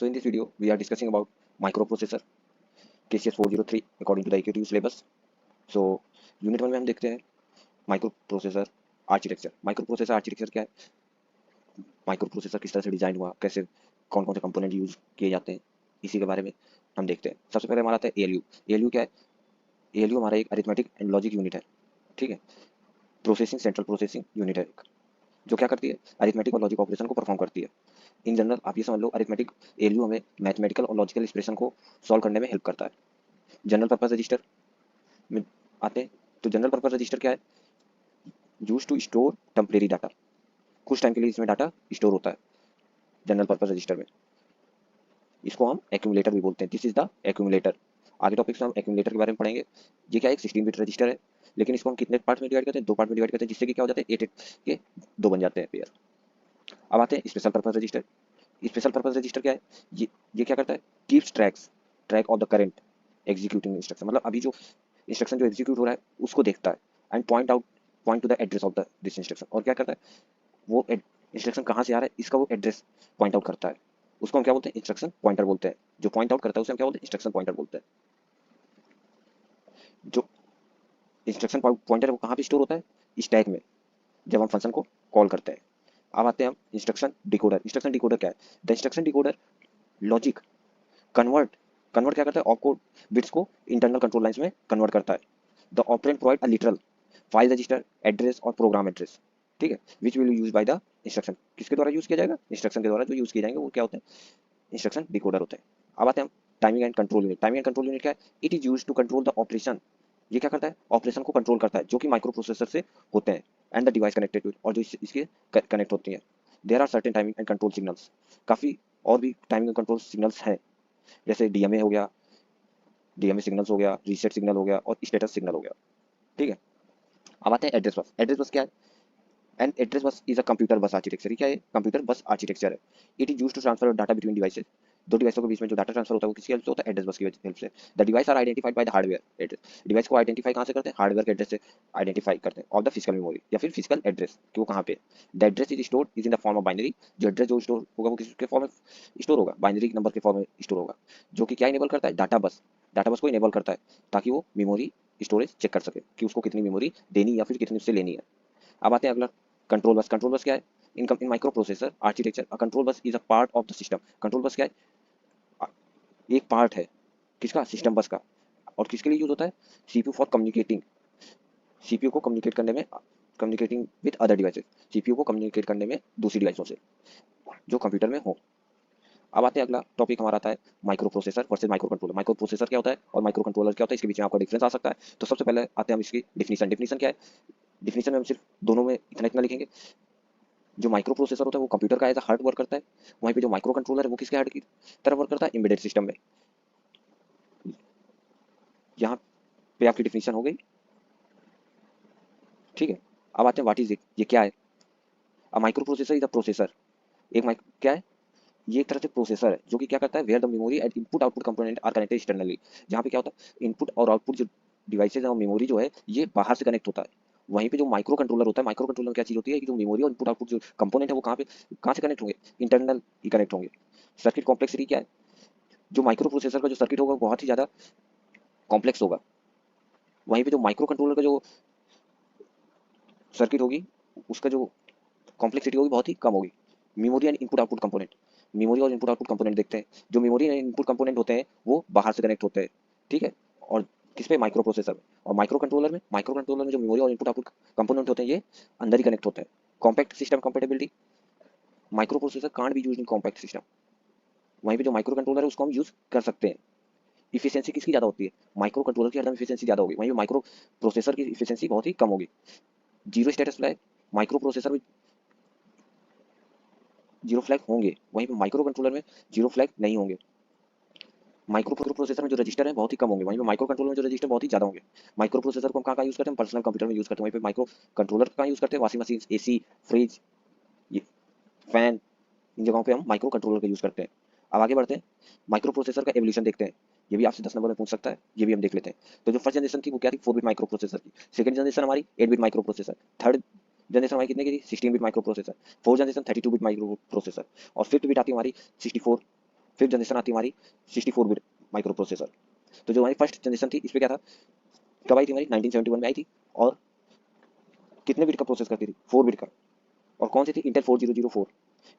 So in this video, we are discussing about microprocessor KCS 403 according to the AQTU syllabus. So unit 1 में हम देखते हैं microprocessor architecture. Microprocessor architecture क्या है, microprocessor किस तरह से डिजाइन हुआ, कैसे कौन कौन से कंपोनेंट यूज किए जाते हैं, इसी के बारे में हम देखते हैं। सबसे पहले हमारा आता है एएलयू। एएलयू क्या है? एएलयू हमारा एक अरिथमेटिक एंड लॉजिक यूनिट है, ठीक है, प्रोसेसिंग सेंट्रल प्रोसेसिंग यूनिट है, जो क्या करती है, अरिथमेटिक और लॉजिक ऑपरेशन को परफॉर्म करती है। इन जनरल आप ये समझ लो, अरिथमेटिक एएलयू हमें मैथमेटिकल और लॉजिकल एक्सप्रेशन को सॉल्व करने में हेल्प करता है। जनरल पर्पस रजिस्टर में आते हैं, तो जनरल पर्पस रजिस्टर क्या है? Use to store temporary data, कुछ टाइम के लिए इसमें डाटा स्टोर होता है जनरल पर्पस रजिस्टर में। इसको हम एक्यूमुलेटर भी बोलते हैं। This is the accumulator. आगे टॉपिक्स में हम एक्यूमुलेटर के बारे में पढ़ेंगे। ये क्या है? एक 16 बिट रजिस्टर है, लेकिन इसको हम कितने पार्ट में डिवाइड करते हैं? दो पार्ट में डिवाइड करते हैं, जिससे कि क्या हो जाते हैं, 8 के दो बन जाते हैं पेयर। अब आते हैं special purpose register. Special purpose register क्या है? ये क्या करता है? Keeps track of the current executing instruction, मतलब अभी जो इंस्ट्रक्शन जो एग्जीक्यूट हो रहा है उसको देखता है, and point two the address of the this instruction. और क्या करता है, वो इंस्ट्रक्शन कहाँ से आ रहा है इसका वो एड्रेस पॉइंट आउट करता है। उसको हम क्या बोलते हैं? इंस्ट्रक्शन पॉइंटर बोलते हैं। जो पॉइंट आउट करता है उसे हम क्या बोलते हैं? इंस्ट्रक्शन पॉइंटर बोलते हैं। जो इंस्ट्रक्शन पॉइंटर है वो कहाँ पे स्टोर होता है? स्टैक में, जब हम फंक्शन को कॉल करते हैं। अब आते हैं हम इंस्ट्रक्शन डिकोडर। इंस्ट्रक्शन डिकोडर क्या है? The instruction decoder logic convert convert क्या करता है? ऑपकोड बिट्स को इंटरनल कंट्रोल लाइंस में कन्वर्ट करता है। The operand provide a literal file register address और प्रोग्राम एड्रेस, ठीक है, which will use by the instruction. किसके द्वारा यूज किया जाएगा? इंस्ट्रक्शन के द्वारा जो यूज किए जाएंगे वो क्या होते हैं? इंस्ट्रक्शन डिकोडर होते हैं। अब आते हैं हम timing and control unit. Timing and control unit क्या है? It is use to control the operation. ये क्या करता है? ऑपरेशन को कंट्रोल करता है जो कि माइक्रो प्रोसेसर से होते हैं, and the device connected to, और जो इसके कनेक्ट होती है। There are certain timing and control signals. काफी और भी टाइमिंग एंड कंट्रोल सिग्नल्स हैं, जैसे डीएमए हो गया, डीएमए सिग्नल्स हो गया, रीसेट सिग्नल हो गया और स्टेटस सिग्नल हो गया, ठीक है। अब आते हैं एड्रेस बस। एड्रेस बस क्या है? And address bus is a computer bus architecture. क्या है? कंप्यूटर बस आर्किटेक्चर है। It is use to transfer data between devices. दो डिवाइसों के बीच में जो डाटा ट्रांसफर होता है वो किसकी हेल्प से होता है? एड्रेस बस की हेल्प से। The device are identified by the hardware address. Device को आइडेंटिफाई कहाँ से करते हैं? हार्डवेयर के एड्रेस से आइडेंटिफाई करते हैं, और द फिजिकल मेमोरी या फिर फिजिकल एड्रेस कि वो कहाँ पे। The address is stored is in the form of binary. जो एड्रेस जो स्टोर होगा वो किसके फॉर्म में स्टोर होगा? बाइनरी नंबर के फॉर्म में स्टोर होगा, जो कि क्या इनेबल करता है? डाटा बस को इनेबल करता है, ताकि वो मेमोरी स्टोरेज चेक कर सके कि उसको कितनी मेमोरी देनी या फिर कितनी उससे लेनी है। अब आते हैं अगला, कंट्रोल बस। कंट्रोल बस क्या है? In microprocessor architecture a control bus is a part of the system. Control bus क्या है? एक पार्ट है किसका? सिस्टम बस का। और किसके लिए यूज होता है? CPU for communicating. सीपीयू को कम्युनिकेट करने में, communicating with other devices. CPU को कम्युनिकेट करने में दूसरी डिवाइसों से जो कंप्यूटर में हो। अब आते हैं, अगला टॉपिक हमारा आता है micro processor versus micro controller. Micro processor क्या होता है और माइक्रो कंट्रोलर क्या होता है, इसके बीच में आपका डिफरेंस आ सकता है। तो सबसे पहले आते हैं हम इसकी डिफिनीशन। डिफिनीशन क्या है? डिफिनीशन में हम सिर्फ दोनों में इतना इतना लिखेंगे। जो माइक्रो प्रोसेसर होता है वो कंप्यूटर का एज अ हार्ट वर्क करता है, वहीं पे जो माइक्रो कंट्रोलर है वो किसके हार्ट की तरह वर्क करता है? एम्बेडेड सिस्टम में। यहाँ पे आपकी डिफिनीशन हो गई, ठीक है। अब आते हैं व्हाट इज इट, ये क्या है? A micro processor is a processor. क्या है? ये एक तरह से प्रोसेसर है जो कि क्या करता है? Where the memory and input output component are connected externally. जहाँ पे क्या होता है? इनपुट और आउटपुट जो डिवाइसेज है और मेमोरी जो है ये बाहर से कनेक्ट होता है। वहीं पे जो माइक्रो कंट्रोलर होता है, माइक्रो कंट्रोलर में क्या चीज होती है कि जो मेमोरी और इनपुट आउटपुट जो कंपोनेंट है वो कहाँ से कनेक्ट होंगे? इंटरनल ही कनेक्ट होंगे। सर्किट कॉम्प्लेक्सिटी क्या है? जो माइक्रो प्रोसेसर का जो सर्किट होगा वो बहुत ही ज्यादा कॉम्प्लेक्स होगा, वहीं पे जो माइक्रो कंट्रोलर का जो सर्किट होगी उसका जो कॉम्प्लेक्सिटी होगी बहुत ही कम होगी। Memory and input output component, memory और इनपुट आउटपुट कंपोनेंट देखते हैं। जो मेमोरी एंड इनपुट कंपोनेंट होते हैं वो बाहर से कनेक्ट होते हैं, ठीक है। और किस पे? माइक्रो प्रोसेसर में। और माइक्रो कंट्रोलर में जो मेमोरी और इनपुट आउटपुट कंपोनेंट होते हैं ये अंदर ही कनेक्ट होते हैं। Compact system compatibility, micro processor can't be used in compact system. वहीं पे जो माइक्रो कंट्रोलर है उसको हम यूज कर सकते हैं। इफिशियंसी किसकी ज्यादा होती है? माइक्रो कंट्रोलर की हरदम इफिशियंसी ज्यादा होगी, वहीं पे माइक्रो प्रोसेसर की इफिशियंसी बहुत ही कम होगी। Zero status flag micro processor में जीरो फ्लैग होंगे, वहीं पे माइक्रो कंट्रोलर में जीरो फ्लैग नहीं होंगे। माइक्रो प्रोसेसर में जो रजिस्टर है बहुत ही कम होंगे, वहीं पे माइक्रो कंट्रोलर में जो रजिस्टर बहुत ही ज्यादा होंगे। माइक्रो प्रोसेसर को हम कहाँ यूज करते हैं? पर्सनल कंप्यूटर में यूज करते हैं। वहीं पे माइक्रो कंट्रोलर कहाँ यूज करते हैं? Washing machine, AC, fridge, fan, इन जगहों पे हम माइक्रो कंट्रोलर का यूज करते हैं। अब आगे बढ़ते हैं, माइक्रो प्रोसेसर का एवोल्यूशन देखते हैं। ये भी आपसे 10 नंबर में पूछ सकता है, ये भी हम देख लेते हैं। तो जो फर्स्ट जनरेशन थी वो क्या थी? 4 बिट माइक्रो प्रोसेसर की। सेकंड जनरेशन हमारी 8 bit micro processor. Third generation हमारी कितने की थी? 16 bit micro processor. Fourth generation 32 bit micro processor. और फिफ्थ बिट आती है हमारी 64 फिफ्थ जनरेशन आती है हमारी 64 बिट माइक्रो प्रोसेसर। तो जो हमारी फर्स्ट जनरेशन थी इस पे क्या था, कब आई थी हमारी 1971 में आई थी, और कितने बिट का प्रोसेस करती थी, 4 बिट का, और कौन सी थी, इंटेल 4004।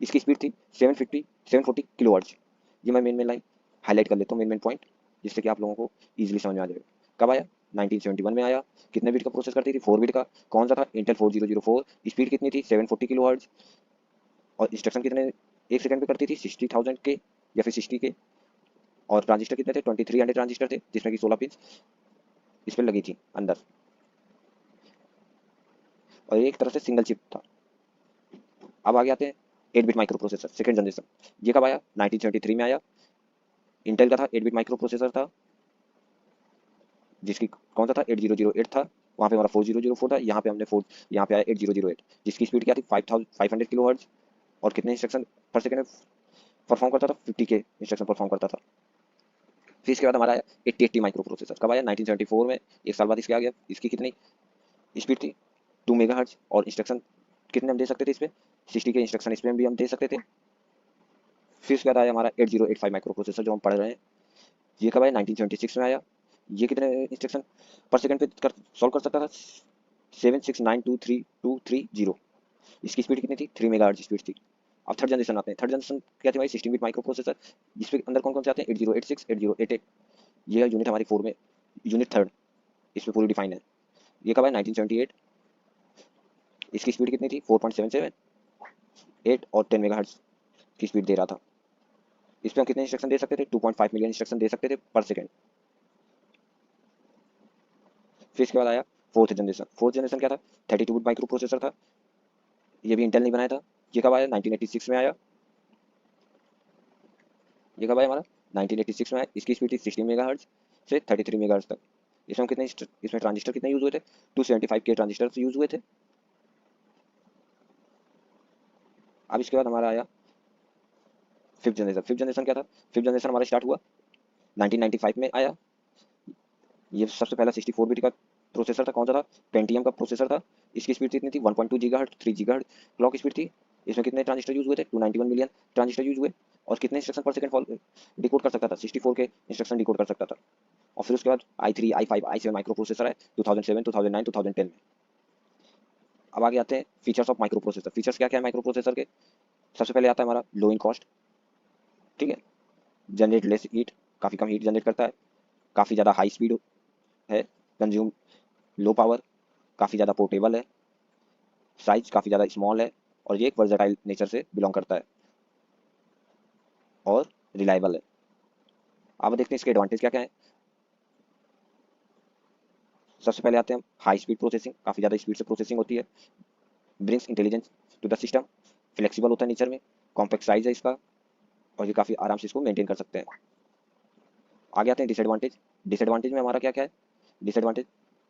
इसकी स्पीड थी 740 किलो हर्ट्ज। ये मैं मेन लाइन हाईलाइट कर लेता हूँ, मेन पॉइंट, जिससे कि आप लोगों को ईजिली समझ में आ जाएगा। कब आया, 1971 में आया। कितने बिट का प्रोसेस करती थी, 4 बिट का। कौन सा था, इंटेल 4004। स्पीड कितनी थी, 740 किलो हर्ट्ज। और इंस्ट्रक्शन कितने एक सेकंड पे करती थी, 60,000 के या फिर 60 के। और ट्रांजिस्टर कितने थे, 2300 ट्रांजिस्टर थे, जिसमें कि 16 पिन इस पर लगी थी अंदर, और एक तरह से सिंगल चिप था। अब आगे आते हैं 8 bit micro processor second generation. ये कब आया, 1973 में आया। इंटेल का था 8 बिट माइक्रो प्रोसेसर था, जिसकी कौन सा था, 8008 था। वहाँ पे हमारा 4004 था, यहाँ पे हमने यहाँ पे आया 8008, जिसकी स्पीड क्या थी, 5500 किलो हर्ट्ज। और कितने इंस्ट्रक्शन पर सेकंड में परफॉर्म करता था, 50 के इंस्ट्रक्शन परफॉर्म करता था। फिर इसके बाद हमारा आया 8080 माइक्रो प्रोसेसर। कब आया, 1974 में, एक साल बाद इसके आ गया। इसकी कितनी स्पीड थी, 2 मेगा हर्ट्ज। और इंस्ट्रक्शन कितने हम दे सकते थे इस पर, 60 के इंस्ट्रक्शन इस पर भी हम दे सकते थे। फिर उसके बाद आया हमारा 8085 माइक्रो प्रोसेसर, जो हम पढ़ रहे हैं। ये कब आया, 1976 में आया। ये कितने इंस्ट्रक्शन पर सेकंड पे सॉल्व कर सकता था, 769232230। इसकी स्पीड कितनी थी, 3 मेगा स्पीड थी। अब थर्ड जनरेशन आते हैं। थर्ड जनरेशन क्या थी हमारी, 16 बिट माइक्रो प्रोसेसर, जिसके अंदर कौन कौन से आते हैं, 8086 8088। ये यूनिट हमारी 4 में, यूनिट थर्ड इसमें पूरी डिफाइन है। ये कब है, 1978। इसकी स्पीड कितनी थी, 4.77, 8 और 10 मेगा की स्पीड दे रहा था। इस पर हम कितने इंस्ट्रक्शन दे सकते थे, 2.5 मिलियन इंस्ट्रक्शन दे सकते थे पर सेकंड। फिर इसके बाद आया फोर्थ जनरेशन। फोर्थ जनरेशन क्या था, 32 बिट माइक्रो प्रोसेसर था। ये भी इंटेल नहीं बनाया था। ये कब आया, 1986 में आया। ये कब आया हमारा, 1986 में आया। इसकी स्पीड थी 16 मेगा से 33 मेगा तक। इसमें कितने इसमें ट्रांजिस्टर कितने यूज हुए थे, 275 के ट्रांजिस्टर यूज हुए थे। अब इसके बाद हमारा आया फिफ्थ जनरेशन। फिफ्थ जनरेशन क्या था, फिफ्थ जनरेशन हमारा स्टार्ट हुआ 1995 में आया। ये सबसे पहला 64 बिट का प्रोसेसर था। कौन सा था, पेंटियम का प्रोसेसर था। इसकी स्पीड कितनी थी, 1.2 गीगाहर्ट्ज, 3 गीगाहर्ट्ज क्लॉक स्पीड थी। इसमें कितने ट्रांजिस्टर यूज हुए थे, 291 मिलियन ट्रांजिस्टर यूज हुए। और कितने इंस्ट्रक्शन पर सेकंड डिकोड कर सकता था, 64 के इंस्ट्रक्शन डिकोड कर सकता था। और फिर उसके बाद i3 i5 i7 micro processor है 2007 2009 2010 में। अब आगे आते हैं features of micro processor. Features क्या क्या है माइक्रो प्रोसेसर के, सबसे पहले आता है हमारा लो इन कॉस्ट, ठीक है, जनरेट लेस हीट, काफ़ी कम हीट जनरेट करता है, काफ़ी ज़्यादा हाई स्पीड है, कंज्यूम लो पावर, काफ़ी ज़्यादा पोर्टेबल है, साइज काफ़ी ज़्यादा स्मॉल है, और ये एक वर्सेटाइल नेचर से बिलोंग करता है, और रिलायबल है। अब देखते हैं इसके एडवांटेज क्या क्या है। सबसे पहले आते हैं हम हाई स्पीड प्रोसेसिंग, काफ़ी ज़्यादा स्पीड से प्रोसेसिंग होती है, brings intelligence to the system, flexible होता है नेचर में, कॉम्पैक्ट साइज है इसका, और ये काफ़ी आराम से इसको मेंटेन कर सकते हैं। आगे आते हैं डिसएडवांटेज। डिसएडवांटेज में हमारा क्या क्या है, disadvantage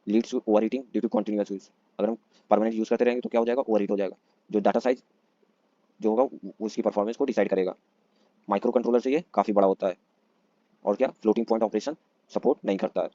leads to over heating due to continuous use. अगर हम परमानेंट यूज करते रहेंगे तो क्या हो जाएगा, ओवर हीट हो जाएगा। जो डाटा साइज जो होगा उसकी परफॉर्मेंस को डिसाइड करेगा। माइक्रो कंट्रोलर से ये काफ़ी बड़ा होता है। और क्या, फ्लोटिंग पॉइंट ऑपरेशन सपोर्ट नहीं करता है।